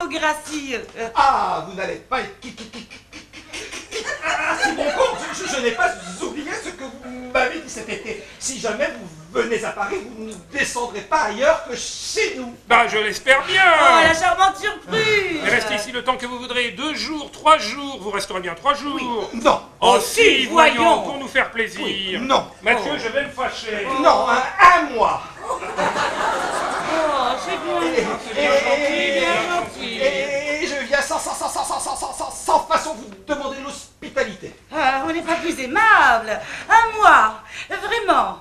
Gracie. Ah, vous n'allez pas être si bon compte, je n'ai pas oublié ce que vous m'avez dit cet été. Si jamais vous venez à Paris, vous ne descendrez pas ailleurs que chez nous. Bah, je l'espère bien. Oh, la charmante surprise. Et restez ici le temps que vous voudrez. 2 jours, 3 jours. Vous resterez bien 3 jours. Oui. Non. Oh si, voyons, voyons. pour nous faire plaisir. Oui. Non. Mathieu, je vais me fâcher. Non, un mois. Oh, c'est bien. bien gentil, bien gentil. Et je viens sans façon vous demander l'hospitalité. Ah, on n'est pas plus aimable. Un mois. Vraiment.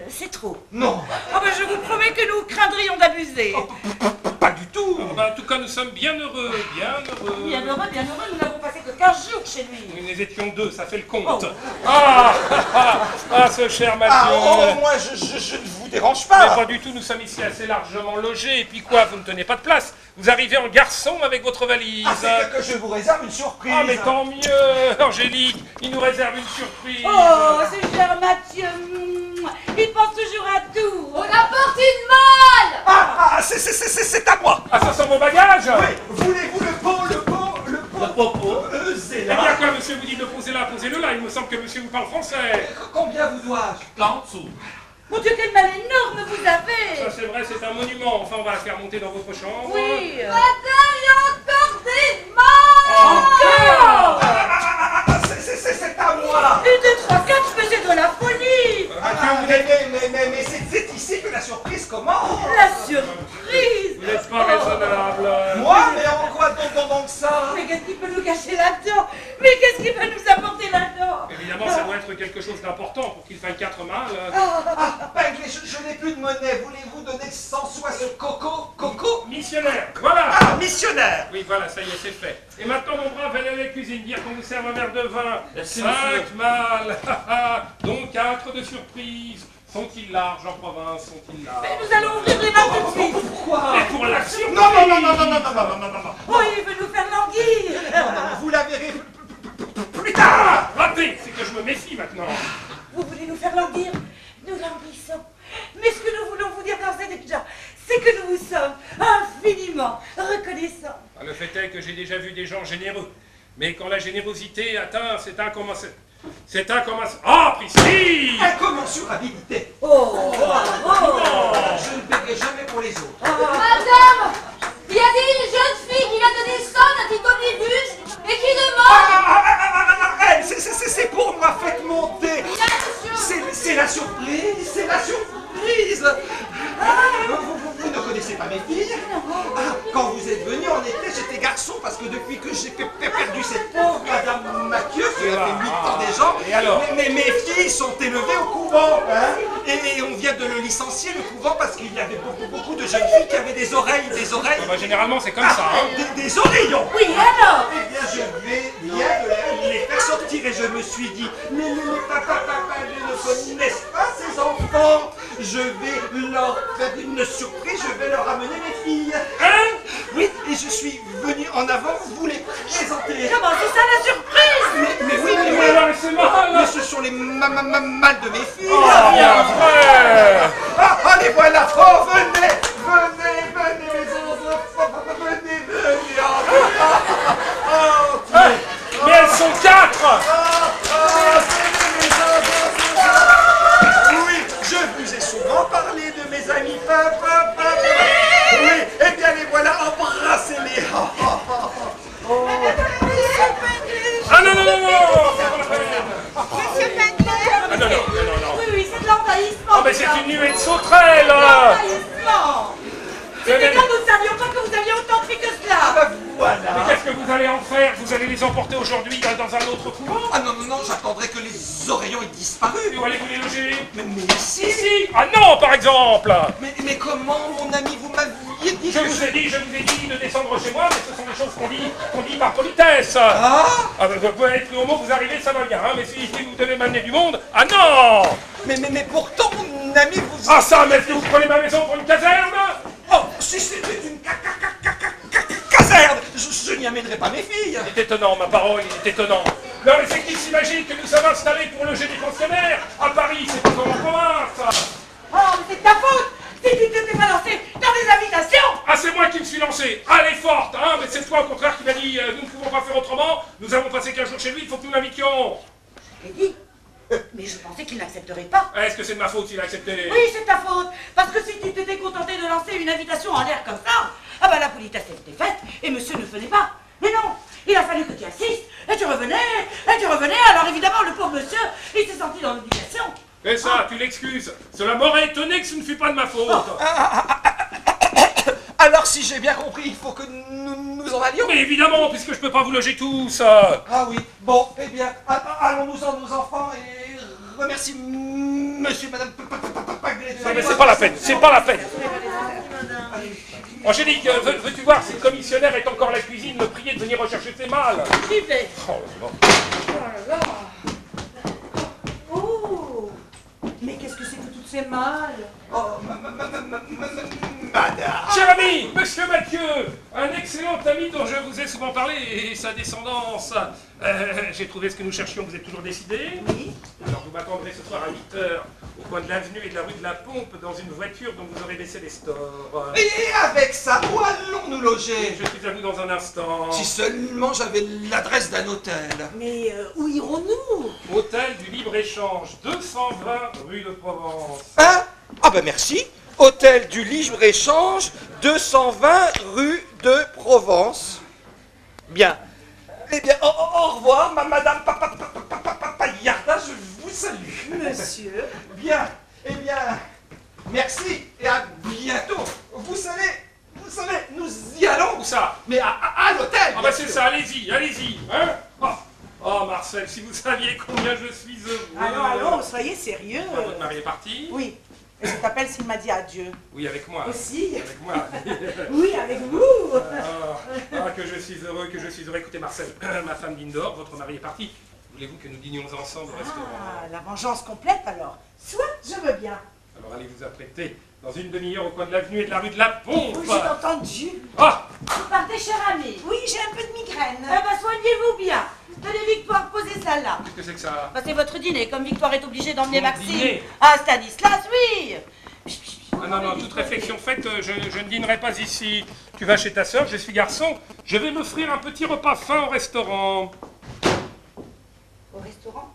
C'est trop. Non. Oh, ben, je vous promets que nous craindrions d'abuser. Pas du tout. Bah, en tout cas, nous sommes bien heureux, bien heureux. Bien heureux, nous n'avons passé que 15 jours chez lui. Nous étions 2, ça fait le compte. Oh. Ah, ce cher Mathieu. Ah, au moins, je ne vous dérange Mais pas. pas du tout, nous sommes ici assez largement logés. Et puis quoi, vous ne tenez pas de place. Vous arrivez en garçon avec votre valise. Ah, c'est que je vous réserve une surprise. Ah, mais tant mieux, Angélique, il nous réserve une surprise. Oh, ce cher Mathieu. Il pense toujours à tout. On apporte une malle. Ah, c'est à moi. Ah, ça sent vos bagages. Oui, voulez-vous le pot, c'est Eh bien là. quoi, monsieur vous dit de poser là, posez-le là. Il me semble que monsieur vous parle français. Combien vous dois-je? Là en dessous. Mon Dieu, quelle malle énorme vous avez. Ça c'est vrai, c'est un monument. Enfin, on va la faire monter dans votre chambre. Oui. Madame, il y a encore des malles. Encore. C'est à moi. 1, 2, 3, 4, je faisais de la folie. Mais c'est ici que la surprise commence. La surprise. Vous n'êtes pas raisonnable. Moi, mais en quoi donc ça? Mais qu'est-ce qui peut nous cacher là-dedans? Mais qu'est-ce qui peut nous apporter là-dedans? Évidemment, ça doit être quelque chose d'important pour qu'il faille 4 mâles. Ah, Paisley, je n'ai plus de monnaie. Voulez-vous donner 100 sous à ce coco? Missionnaire, voilà. Ah, missionnaire. Oui, voilà, ça y est, c'est fait. Et maintenant, mon brave, allez à la cuisine, dire qu'on vous serve un verre de vin. Merci, 5 monsieur. mâles, dont 4 de surprise. Sont-ils larges en province? Sont-ils larges? Mais nous allons ouvrir les mains tout de suite. Pourquoi? Et pour la surprise! Non. Oh, il veut nous faire languir. Non, vous la verrez plus tard. Raté, c'est que je me méfie maintenant. Vous voulez nous faire languir? Nous languissons. Mais ce que nous voulons vous dire d'ores et déjà, c'est que nous vous sommes infiniment reconnaissants. Le fait est que j'ai déjà vu des gens généreux. Mais quand la générosité atteint, c'est incommensurable. C'est incommensurable. Ah, Priscille! Incommensurabilité. Oh, Je ne paierai jamais pour les autres. Madame, il y a une jeune fille qui vient de descendre d'un petit omnibus et qui demande. Elle, c'est pour ma fête montée. C'est la surprise, Vous ne connaissez pas mes filles? Ah, quand vous êtes venu en été, j'étais garçon parce que depuis que j'ai perdu cette pauvre Madame Mathieu, qui a fait 8 ans déjà, Et alors? mais mes filles sont élevées au couvent. Hein, et on vient de le licencier, le couvent, parce qu'il y avait beaucoup de jeunes filles qui avaient des oreilles. Ah bah, généralement, c'est comme ça. Hein. Des oreillons. oui, alors? Eh bien, je vais bien les faire sortir et je me suis dit, mais papa, je ne connaissent pas ces enfants. Je vais leur faire une surprise, je vais leur amener mes filles. Hein? Oui, et je suis venu en avant vous les présenter. Comment c'est ça la surprise? Mais oui, Mais alors, c'est mais mal. ce sont les mâles de mes filles. Oh, bien frère! Ah, les voilà. Oh, venez, mes enfants, venez. Oh, Mais elles sont 4! oui, je vous ai souvent parlé de mes amis papa. Oui, eh bien les voilà, embrassez-les. Ah non, non, non, non! Monsieur Pengler? Ah non, non. Oui, c'est de l'envahissement. Ah mais c'est une nuée de sauterelles! L'envahissement. C'était Mais- quand nous ne savions pas que vous aviez autant de filles que cela. Mais Voilà. qu'est-ce que vous allez en faire? Vous allez les emporter aujourd'hui dans un autre couvent? Ah non, j'attendrai que les oreillons aient disparu. Et où allez-vous les loger? Mais ici. Ici? Ah non, par exemple! Mais comment, mon ami, vous m'aviez dit Je que vous ai dit de descendre chez moi, mais ce sont des choses qu'on dit par politesse. Ah, Ah, bah, vous être au moment où vous arrivez, ça va bien, hein, mais si vous devez m'amener du monde, ah non! mais pourtant, mon ami, vous... Ah ça, mais est-ce que vous prenez ma maison pour une caserne? Oh, si c'était une caserne, je n'y amènerai pas mes filles. Il est étonnant, ma parole, il est étonnant. Non, mais c'est qu'il s'imagine que nous sommes installés pour loger des pensionnaires à Paris, c'est pas comme en province. Oh, mais c'est ta faute. Si tu t'étais pas lancé dans des invitations. Ah, c'est moi qui me suis lancé. Allez, forte, hein, mais c'est de ma faute s'il a accepté. Oui, c'est ta faute. Parce que si tu t'étais contenté de lancer une invitation en l'air comme ça, ah bah la politesse était faite et monsieur ne venait pas. Mais non, il a fallu que tu assistes, et tu revenais, alors évidemment le pauvre monsieur, il s'est senti dans l'obligation. Et ça, tu l'excuses. Cela m'aurait étonné que ce ne fût pas de ma faute. Alors, si j'ai bien compris, il faut que nous en allions. Mais évidemment, puisque je peux pas vous loger tous. Ah oui, bon, eh bien, allons-nous-en, nos enfants, et remercie monsieur, madame Paglet. Non mais c'est pas la peine, c'est pas la peine. Angélique, veux-tu voir si le commissionnaire est encore à la cuisine, me prier de venir rechercher ses malles? J'y vais. Oh là là. Oh là là. Oh, mais qu'est-ce que c'est que toutes ces malles? Oh, madame. Cher ami, monsieur Mathieu, un excellent ami dont je vous ai souvent parlé et sa descendance. J'ai trouvé ce que nous cherchions, vous êtes toujours décidé? Oui. Alors vous m'attendrez ce soir à 8 h au coin de l'avenue et de la rue de la Pompe dans une voiture dont vous aurez baissé les stores. Et avec ça, où allons-nous loger? Je suis à vous dans un instant. Si seulement j'avais l'adresse d'un hôtel. Mais où irons-nous? Hôtel du Libre-Échange, 220 rue de Provence. Hein? Ah ben merci. Hôtel du Libre-Échange, 220 rue de Provence. Bien. Eh bien, au revoir, madame Payarda, je vous salue. Monsieur. Bien. Eh bien, merci et à bientôt. Vous savez, nous y allons. Où ça? Mais à l'hôtel. Ah bah c'est ça, allez-y, hein? Oh Marcel, si vous saviez combien je suis heureux. Allons, soyez sérieux. Ah, votre mari est parti? Oui. Et je t'appelle s'il m'a dit adieu. Oui, avec moi. Aussi. Avec moi. Oui, avec vous. Que je suis heureux, Écoutez Marcel, ma femme dîne dehors, votre mari est parti. Voulez-vous que nous dînions ensemble au restaurant? Ah, la vengeance complète alors. Soit, je veux bien. Alors allez vous apprêter dans une demi-heure au coin de l'avenue et de la rue de la Pompe. Oui, j'ai entendu. Ah! Vous partez, cher ami? Oui, j'ai un peu de migraine. Eh ben, soignez-vous bien. Tenez, Victoire, posez ça là. Qu'est-ce que c'est que ça? Bah, c'est votre dîner, comme Victoire est obligée d'emmener Mon Maxime. dîner? Ah, Stanislas, oui. Ah non, toute réflexion faite, je ne dînerai pas ici. Tu vas chez ta sœur, je suis garçon. Je vais m'offrir un petit repas fin au restaurant. Au restaurant?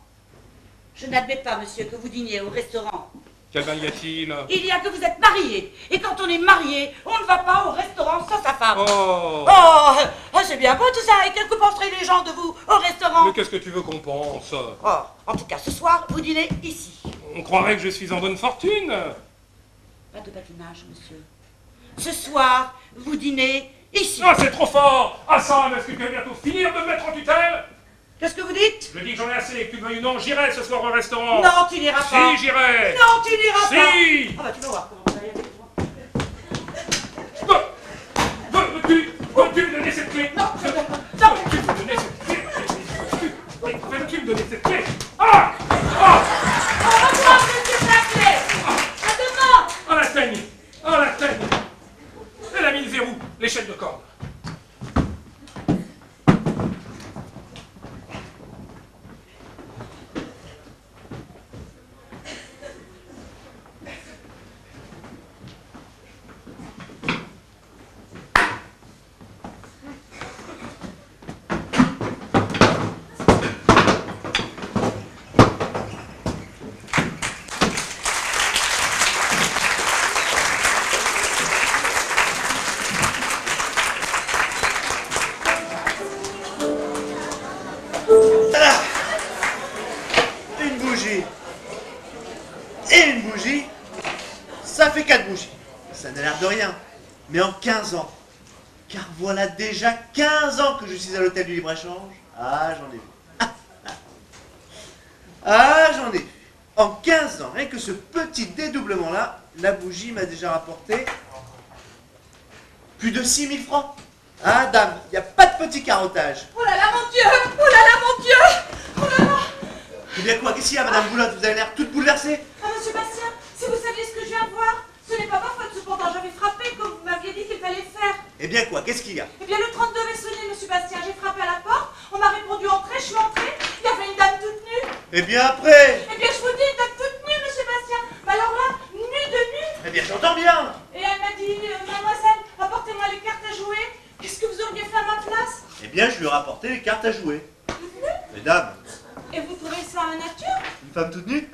Je n'admets pas, monsieur, que vous dîniez au restaurant. Quel bain y a-t-il? Il y a que vous êtes marié. Et quand on est marié, on ne va pas au restaurant sans sa femme. Oh, C'est bien beau tout ça. Et que penseraient les gens de vous au restaurant? mais qu'est-ce que tu veux qu'on pense? Oh, en tout cas, ce soir, vous dînez ici. On croirait que je suis en bonne fortune. Pas de badinage, monsieur. Ce soir, vous dînez ici. Ah, c'est trop fort! Ah, Sam, est-ce que tu vas bientôt finir de me mettre en tutelle? Qu'est-ce que vous dites? Je dis que j'en ai assez, que tu le veuilles ou non, j'irai ce soir au restaurant. Non, tu n'iras pas. Si, j'irai. Non, tu n'iras pas. Si. Ah bah tu vas voir comment ça va y aller. Veux-tu me donner cette clé? Non, Veux-tu me donner cette clé? Veux-tu me donner cette clé? Ah! Ah! Au revoir, monsieur Blackley. À demain. Oh la teigne! Oh la teigne! Elle a mis le verrou, l'échelle de corde. Ça fait 4 bougies. Ça n'a l'air de rien. Mais en 15 ans, car voilà déjà 15 ans que je suis à l'hôtel du Libre-Échange. Ah, j'en ai vu. Ah, j'en ai vu. En 15 ans, rien que ce petit dédoublement-là, la bougie m'a déjà rapporté plus de 6 000 francs. Ah, dame, il n'y a pas de petit carottage. Oh là là, mon Dieu! Oh là là, mon Dieu! Oh là là! Eh bien quoi, qu'est-ce qu'il y a, madame Boulotte? Vous avez l'air toute bouleversée. Ah, monsieur Bastien, si vous saviez ce que je viens de voir, ce n'est pas ma faute cependant, j'avais frappé comme vous m'aviez dit qu'il fallait faire. Eh bien quoi, qu'est-ce qu'il y a? Eh bien, le 32 avait sonné, monsieur Bastien, j'ai frappé à la porte, on m'a répondu entrez, je suis entrée, il y avait une dame toute nue. Eh bien après. Eh bien, je vous dis, une dame toute nue, monsieur Bastien. Mais alors là, nue de nue. Eh bien j'entends bien. Et elle m'a dit, mademoiselle, apportez-moi les cartes à jouer. Qu'est-ce que vous auriez fait à ma place? Eh bien je lui ai rapporté les cartes à jouer. Mesdames, Et vous trouvez ça à nature? une femme toute nue?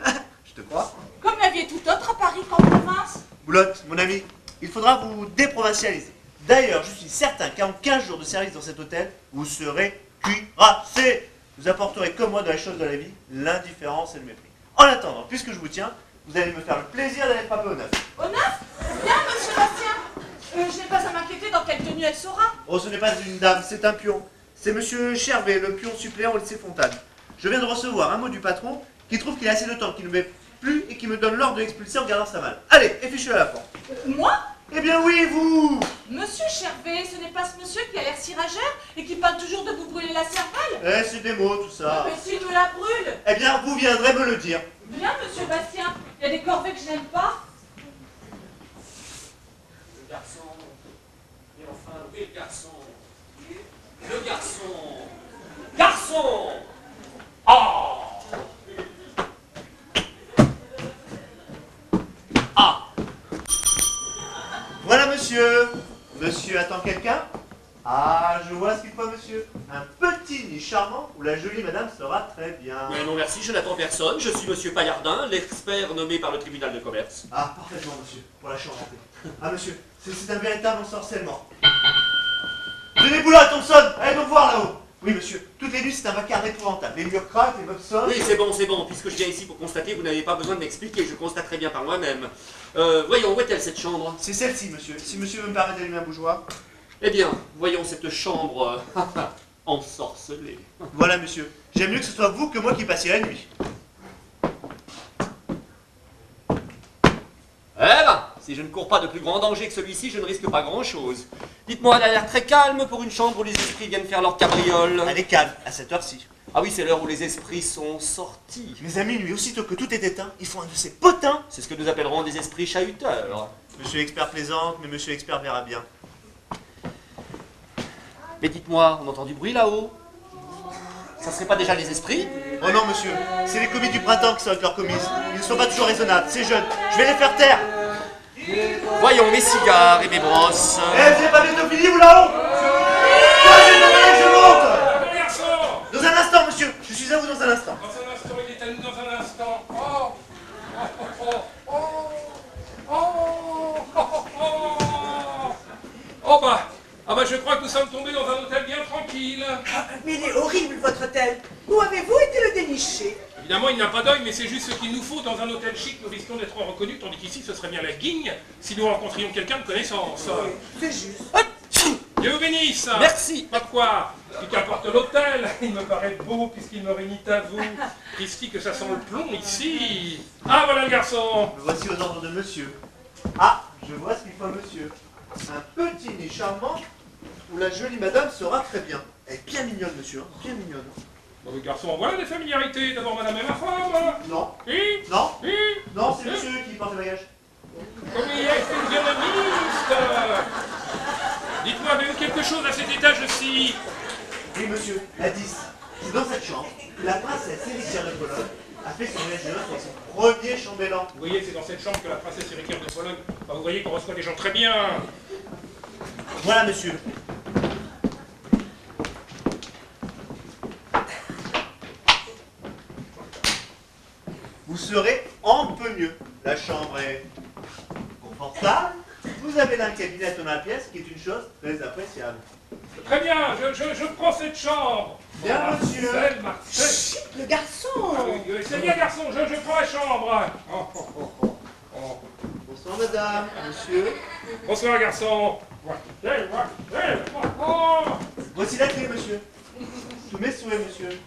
Je Je te crois. Comme la vie est tout autre à Paris qu'en province. Boulotte, mon ami, il faudra vous déprovincialiser. D'ailleurs, je suis certain qu'en 15 jours de service dans cet hôtel, vous serez cuirassé. Vous apporterez comme moi dans les choses de la vie l'indifférence et le mépris. En attendant, puisque je vous tiens, vous allez me faire le plaisir d'aller frapper au neuf. Au neuf? Bien, monsieur Bastien. Je n'ai pas à m'inquiéter dans quelle tenue elle sera. Oh, ce n'est pas une dame, c'est un pion. C'est monsieur Chervet, le pion suppléant au lycée Fontane. Je viens de recevoir un mot du patron qui trouve qu'il a assez de temps, qu'il ne m'est plus et qui me donne l'ordre de l'expulser en gardant sa malle. Allez, et fichez à la porte. Moi? Eh bien oui, vous! Monsieur Chervet, ce n'est pas ce monsieur qui a l'air si rageur et qui parle toujours de vous brûler la cervelle? Eh, c'est des mots, tout ça. Mais s'il nous la brûle. Eh bien, vous viendrez me le dire. Bien, monsieur Bastien. Il y a des corvées que je n'aime pas. Le garçon. Et enfin, oui, le garçon. Le garçon. Garçon! Ah! Ah! Voilà, monsieur. Monsieur attend quelqu'un? Ah, je vois ce qu'il faut, monsieur. Un petit nid charmant où la jolie madame sera très bien. Mais non merci, je n'attends personne. Je suis monsieur Paillardin, l'expert nommé par le tribunal de commerce. Ah, parfaitement, monsieur, pour la chambre. Ah, monsieur, c'est un véritable ensorcellement. Tenez, Boulotte, Thompson, allez donc voir là-haut. Oui, monsieur, toutes les nuits, c'est un vacarme épouvantable. Les murs craquent, les meubles sonnent. Oui, c'est bon. Puisque je viens ici pour constater, vous n'avez pas besoin de m'expliquer. Je constate très bien par moi-même. Voyons, où est-elle cette chambre? C'est celle-ci, monsieur. Si monsieur veut me permettre d'allumer un bougeoir. Eh bien, voyons cette chambre ensorcelée. Voilà, monsieur. J'aime mieux que ce soit vous que moi qui passiez la nuit. Eh ben, si je ne cours pas de plus grand danger que celui-ci, je ne risque pas grand-chose. Dites-moi, elle a l'air très calme pour une chambre où les esprits viennent faire leur cabriole. Elle est calme, à cette heure-ci. Ah oui, c'est l'heure où les esprits sont sortis. Mes amis, lui, aussitôt que tout est éteint, ils font un de ces potins. C'est ce que nous appellerons des esprits chahuteurs. Monsieur l'expert plaisante, mais monsieur l'expert verra bien. Mais dites-moi, on entend du bruit là-haut? Ça serait pas déjà les esprits? Oh non, monsieur, c'est les commis du printemps qui sont avec leurs commises. Ils ne sont pas toujours raisonnables, c'est jeune. Je vais les faire taire. Voyons mes cigares et mes brosses. Eh, vous n'avez pas bientôt fini, vous là-haut? Je monte. Garçon! Dans un instant, monsieur. Je suis à vous dans un instant. Dans un instant, il est à nous dans un instant. Oh! Oh bah! Ah bah je crois que nous sommes tombés dans un hôtel bien tranquille. Ah, mais il est horrible, votre hôtel. Où avez-vous été le dénicher? Évidemment, il n'a pas d'œil, mais c'est juste ce qu'il nous faut dans un hôtel chic. Nous risquons d'être reconnus, tandis qu'ici, ce serait bien la guigne si nous rencontrions quelqu'un de connaissance. C'est juste. Dieu vous bénisse. Merci. Pas de quoi. Qui qu'importe l'hôtel, il me paraît beau puisqu'il me réunit à vous. Christy, que ça sent le plomb ici. Ah, voilà le garçon. Me voici aux ordres de monsieur. Ah, je vois ce qu'il faut, monsieur. Un petit nid charmant où la jolie madame sera très bien. Elle est bien mignonne, monsieur, hein, bien mignonne. Bon, le garçon, voilà des familiarités. D'abord madame et ma femme. Non, Oui. non, Oui. non, c'est monsieur qui porte le bagage. Comme il est physionomiste. Dites-moi, avez-vous quelque chose à cet étage-ci? Oui, monsieur, la 10. C'est dans cette chambre que la princesse héritière de Pologne a fait son ménage avec son premier chambellan. Vous voyez, c'est dans cette chambre que la princesse héritière de Pologne. Bah, vous voyez qu'on reçoit des gens très bien. Voilà, monsieur. Vous serez un peu mieux. La chambre est confortable. Vous avez là un cabinet dans la pièce, qui est une chose très appréciable. Très bien, je prends cette chambre. Bien, monsieur. Marcel. Chut, le garçon. Ah oui, c'est bien, garçon, je prends la chambre. Oh. Bonsoir, madame, monsieur. Bonsoir, garçon. Oh. Voici la clé, monsieur. Tous mes souhaits, monsieur.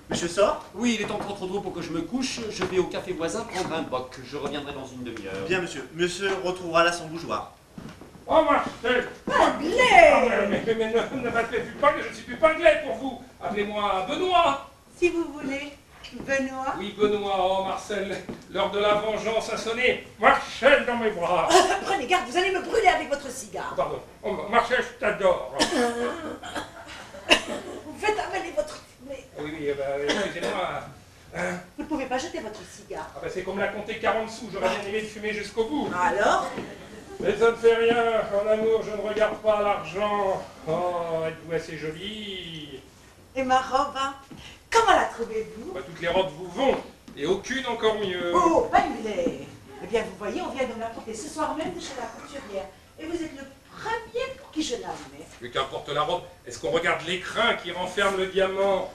Monsieur sort? Oui, il est encore trop tôt pour que je me couche. Je vais au café voisin prendre un boc. Je reviendrai dans une demi-heure. Bien, monsieur. Monsieur retrouvera là son bougeoir. Oh, Marcel. Anglais. Mais ne m'appelez plus pas, que je ne suis plus anglais pour vous. Appelez-moi Benoît. Si vous voulez. Benoît. Oui, Benoît. Oh, Marcel, l'heure de la vengeance a sonné. Marcel dans mes bras. Prenez garde, vous allez me brûler avec votre cigare. Pardon. Oh, Marcel, je t'adore. Vous faites avaler votre fumée. Oui, excusez-moi. Vous ne pouvez pas jeter votre cigare. Ah bah c'est comme la compter 40 sous, j'aurais bien aimé de fumer jusqu'au bout. Alors? Mais ça ne fait rien, en amour je ne regarde pas l'argent. Oh, êtes-vous assez jolie? Et ma robe, hein? Comment la trouvez-vous? Bah, toutes les robes vous vont. Et aucune encore mieux. Oh, Pinglet! Eh bien, vous voyez, on vient de l'apporter ce soir même de chez la couturière. Et vous êtes le premier pour qui je la mets. Mais qu'importe la robe, est-ce qu'on regarde l'écrin qui renferme le diamant?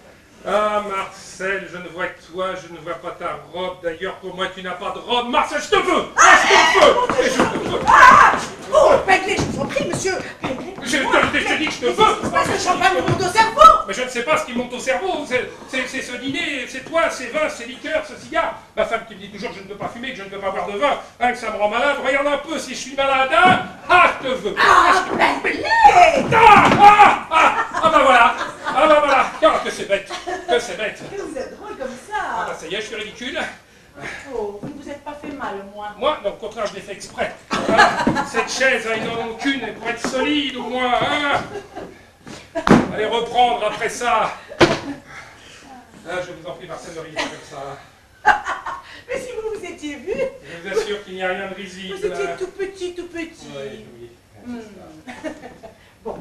Ah, Marcel, je ne vois que toi, je ne vois pas ta robe. D'ailleurs, pour moi, tu n'as pas de robe. Marcel, je te veux! Ah, je te veux! Et je te veux! Ah! Oh, Pinglet, je vous en prie, monsieur! Pinglet, Je te dis que je te veux! c'est parce que le champagne me monte au cerveau! Mais je ne sais pas ce qui monte au cerveau. C'est ce dîner, c'est toi, ces vins, ces liqueurs, ce cigare. Ma femme qui me dit toujours que je ne peux pas fumer, que je ne peux pas boire de vin, hein, que ça me rend malade. Regarde un peu si je suis malade, hein? Ah, je te veux! Ah, Pinglet! Ah bah voilà! Ah bah voilà! Ah, que c'est bête! Que c'est bête! Vous êtes drôle comme Ah ça! bah ça y est, je suis ridicule. Oh, vous ne vous êtes pas fait mal, au moins. Moi, non, au contraire, je l'ai fait exprès. Voilà. Cette chaise, hein, il n'en manque qu'une pour être solide, au moins, hein? Allez reprendre après ça. Ah, je vous en prie, Marcel, ne riez pas comme ça. Mais si vous vous étiez vu, Je vous assure qu'il n'y a rien de risible. vous étiez tout petit, tout petit. Oui, oui. c'est ça. Bon,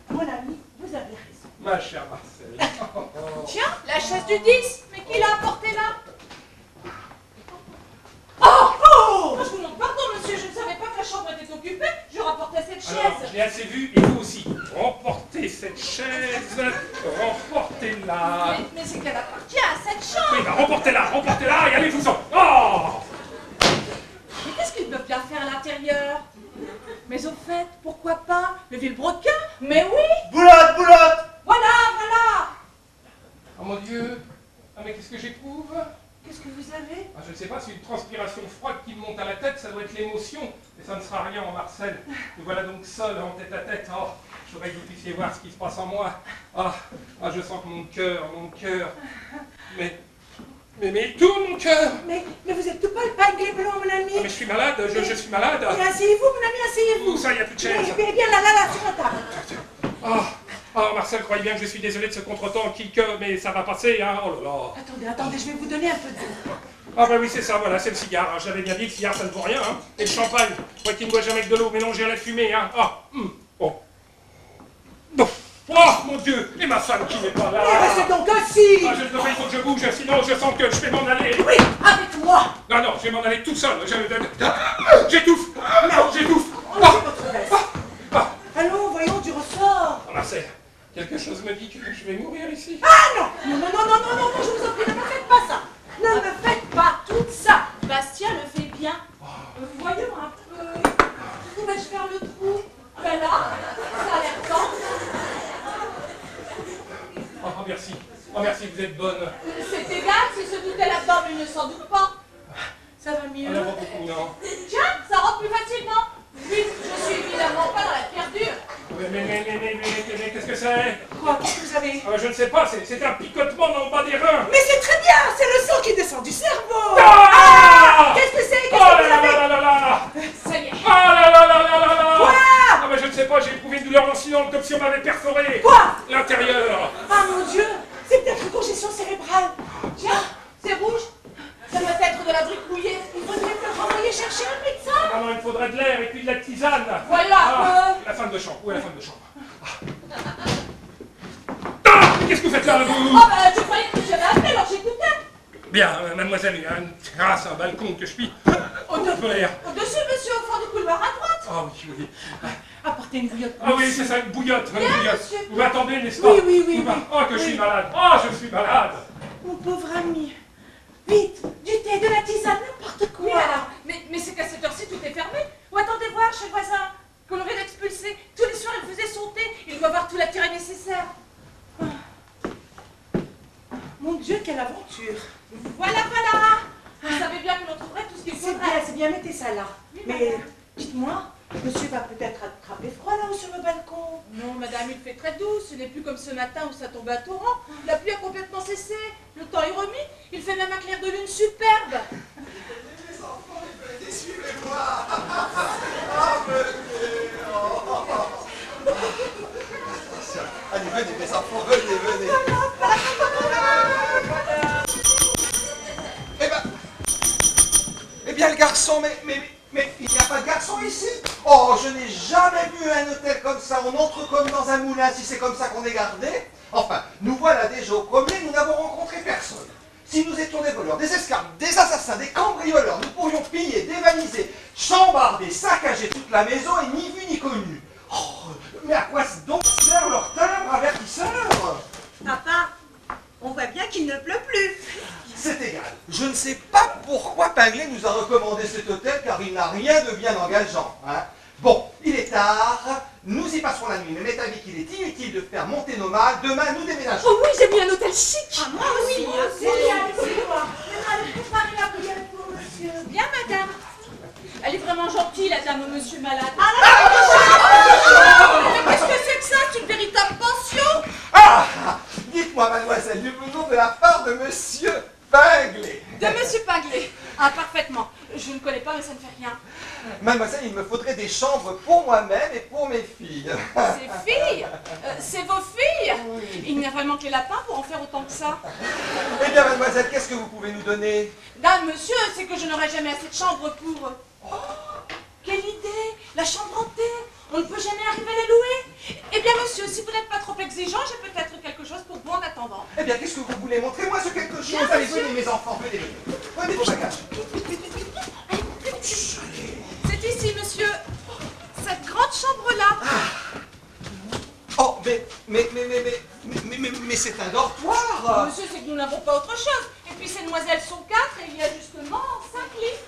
mon ami, vous avez raison. Ma chère Marcel. Tiens, la chaise du 10, mais qui l'a apportée là? Oh, je vous demande pardon, monsieur, je ne savais pas que la chambre était occupée. Je rapportais cette Alors, chaise. je l'ai assez vu, et vous aussi. Remportez cette chaise, remportez-la. Mais c'est qu'elle appartient à cette chambre. Oui, bah, remportez-la, et allez-vous-en. Oh! Mais qu'est-ce qu'ils peuvent bien faire à l'intérieur? Mais au fait, pourquoi pas le vilebrequin? Mais oui. Boulotte, boulotte! Voilà, voilà. Oh mon Dieu! Ah mais qu'est-ce que j'éprouve? Qu'est-ce que vous avez? Ah, je ne sais pas, c'est une transpiration froide qui me monte à la tête, ça doit être l'émotion. Mais ça ne sera rien en Marcel. Nous voilà donc seuls, en tête à tête. Oh, je voudrais que vous puissiez voir ce qui se passe en moi. Ah, je sens que mon cœur. Mais tout mon cœur! Mais vous êtes tout pas le Pinglet blanc, mon ami. Ah, mais je suis malade, je suis malade. Et asseyez-vous, mon ami, asseyez-vous. Où ça, il n'y a plus de chaise? Eh bien, là, sur la table. Marcel, croyez bien que je suis désolé de ce contretemps mais ça va passer, hein. Oh là là. Attendez, je vais vous donner un peu d'eau. Ah bah oui, c'est ça, voilà, c'est le cigare. Hein. J'avais bien dit, le cigare, ça ne vaut rien, hein. Et le champagne, moi qui ne bois jamais que de l'eau mélangée à la fumée, hein. Bon. Oh, mon Dieu! Et ma femme qui n'est pas là! Mais restez donc assis. Je ne peux pas, il faut que je bouge, sinon je sens que je vais m'en aller. Oui, avec moi. Non, je vais m'en aller tout seul. J'étouffe! J'étouffe! Enlevez votre veste. Allons, voyons du ressort. Oh, Marcel, quelque chose me dit que je vais mourir ici. Ah non, je vous en prie, ne me faites pas ça. Ne me faites pas tout ça. Bastien le fait bien. Voyons un peu. Où vais-je faire le trou? Ben là, ça a l'air temps. Oh merci, vous êtes bonne. C'est égal s'il se doutait là-dedans, mais il ne s'en doute pas. Ça va mieux. On n'a pas beaucoup, non. Tiens, ça rentre plus facilement. Vite, je suis évidemment pas dans la pierre dure. Mais qu'est-ce que c'est? Quoi? Qu'est-ce que vous avez? Je ne sais pas, c'est un picotement dans le bas des reins. Mais c'est très bien, c'est le sang qui descend du cerveau. Qu'est-ce que c'est? Oh là là là là là! Ça y est. Oh là là là là là là! Quoi? Ah mais je ne sais pas, j'ai éprouvé une douleur lancinante comme si on m'avait perforé. Quoi? L'intérieur. Ah mon Dieu, c'est peut-être une congestion cérébrale. Tiens, c'est rouge. Ça doit être de la brique mouillée. Il faudrait me renvoyer chercher un médecin. Ah non, il faudrait de l'air et puis de la tisane. Voilà. La femme de chambre, où est la femme de chambre? Mais qu'est-ce que vous faites là, vous? Oh bah, je croyais que j'avais appelé, alors j'écoutais. Bien, mademoiselle, il y a une terrasse, un balcon que je puis. Un peu l'air. Au-dessus, monsieur, au fond du couloir à droite. Ah oui. Apportez une bouillotte. Ah oui, c'est ça, une bouillotte. Une Bien, bouillotte. monsieur. Vous m'attendez, n'est-ce pas? Oui. Oh, que je suis malade. Oh, je suis malade. Mon pauvre ami. Vite, du thé, de la tisane, n'importe quoi. Oui, alors. Mais c'est qu'à cette heure-ci, tout est fermé. Ou attendez voir chez le voisin, qu'on vient d'expulser. Tous les soirs, il faisait sauter. Il doit avoir tout l'attiré nécessaire. Mon Dieu, quelle aventure. Voilà. Vous savez bien que l'on trouverait tout ce qu'il faudrait. C'est bien, mettez ça là. Mais dites-moi, monsieur va peut-être attraper froid là-haut sur le balcon. Non, madame, il fait très doux. Ce n'est plus comme ce matin où ça tombait à torrent. La pluie a complètement cessé. Le temps est remis. Il fait même un clair de lune superbe. Les enfants, venez, suivez-moi. Allez, venez, mes enfants, venez. Eh bien, le garçon, mais il n'y a pas de garçon ici. Oh, je n'ai jamais vu un hôtel comme ça. On entre comme dans un moulin, si c'est comme ça qu'on est gardé. Enfin, nous voilà déjà au premier, nous n'avons rencontré personne. Si nous étions des voleurs, des esclaves, des assassins, des cambrioleurs, nous pourrions piller, dévaliser, chambarder, saccager toute la maison et ni vu ni connu. Oh, mais à quoi donc sert leur timbre avertisseur? Papa, on voit bien qu'il ne pleut plus. C'est égal. Je ne sais pas pourquoi Pinglet nous a recommandé cet hôtel, car il n'a rien de bien engageant. Hein. Bon, il est tard, nous y passerons la nuit, mais m'est avis qu'il est inutile de faire monter nos mâles. Demain, nous déménageons. Oh oui, j'ai mis un hôtel chic. Ah, moi aussi. Allez préparer la prière pour monsieur. Bien, madame. Elle est vraiment gentille, la dame au monsieur malade. Mais qu'est-ce que c'est que ça? C'est une véritable pension? Ah! Dites-moi, mademoiselle, nous venons de la part de monsieur Pinglet. De monsieur Pinglet. Ah, parfaitement. Je ne connais pas, mais ça ne fait rien. Mademoiselle, il me faudrait des chambres pour moi-même et pour mes filles. Ces filles? C'est vos filles? Il n'y a vraiment que les lapins pour en faire autant que ça. Eh bien, mademoiselle, qu'est-ce que vous pouvez nous donner? Dame, monsieur, c'est que je n'aurai jamais assez de chambres pour... Oh, quelle idée! La chambre hantée! On ne peut jamais arriver à la louer. Eh bien, monsieur, si vous n'êtes pas trop exigeant, j'ai peut-être quelque chose pour vous en attendant. Eh bien, qu'est-ce que vous voulez? Montrez-moi ce quelque chose. Bien, Allez, monsieur. venez, mes enfants, venez. Prenez vos bagages. C'est ici, monsieur. Cette grande chambre-là. Oh, mais c'est un dortoir. Monsieur, c'est que nous n'avons pas autre chose. Et puis, ces demoiselles sont 4 et il y a justement 5 lits.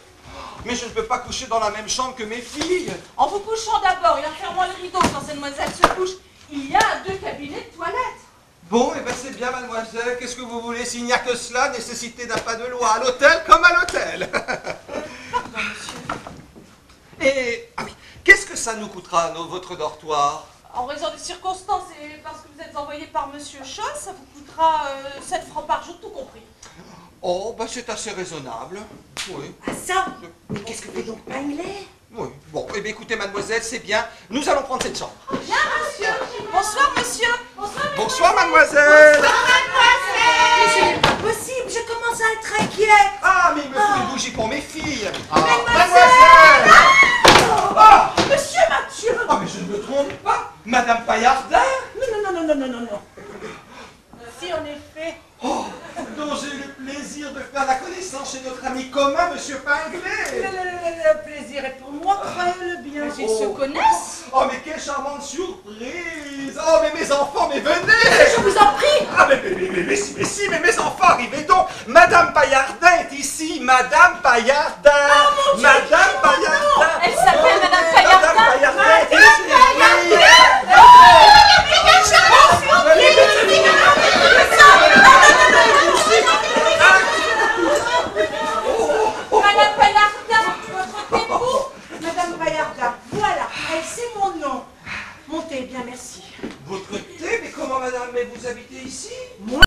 Mais je ne peux pas coucher dans la même chambre que mes filles. En vous couchant d'abord et en fermant le rideau quand ces demoiselles se couchent, il y a 2 cabinets de toilette. Bon, eh bien, c'est bien, mademoiselle. Qu'est-ce que vous voulez? S'il n'y a que cela, nécessité d'un pas de loi à l'hôtel comme à l'hôtel. Pardon, monsieur. Et, ah oui, qu'est-ce que ça nous coûtera, votre dortoir? En raison des circonstances et parce que vous êtes envoyé par monsieur Chose, ça vous coûtera 7 francs par jour, tout compris. Oh, ben c'est assez raisonnable. Oui. Ah ça? Mais qu'est-ce que fait donc Pinglet? Oui. Bon, eh bien, écoutez, mademoiselle, c'est bien. Nous allons prendre cette chambre. Bien, monsieur. Bonsoir, monsieur. Bonsoir, Bonsoir, mademoiselle. Mais ce n'est pas possible, je commence à être inquiète. Ah, mais il me faut une bougie pour mes filles. Mademoiselle. Ah, Monsieur Mathieu. ah, mais je ne me trompe pas. Madame Paillardin. Non. Si, en effet. Oh, dont j'ai eu le plaisir de faire la connaissance chez notre ami commun, monsieur Pinglet. Le plaisir est pour moi, croyez-le bien. Ils se connaissent? Oh, mais quelle charmante surprise. Oh, mais mes enfants, mais venez. Je vous en prie. Ah, mais mes enfants, arrivez donc. Madame Paillardin est ici. Madame Paillardin. Madame Paillardin. Elle s'appelle Madame Paillardin. Madame Paillardin est ici. Madame Paillardin, votre époux. Madame Paillardin, voilà, elle c'est mon nom. Montez bien, merci. Votre thé, mais comment, madame, mais vous habitez ici? Moi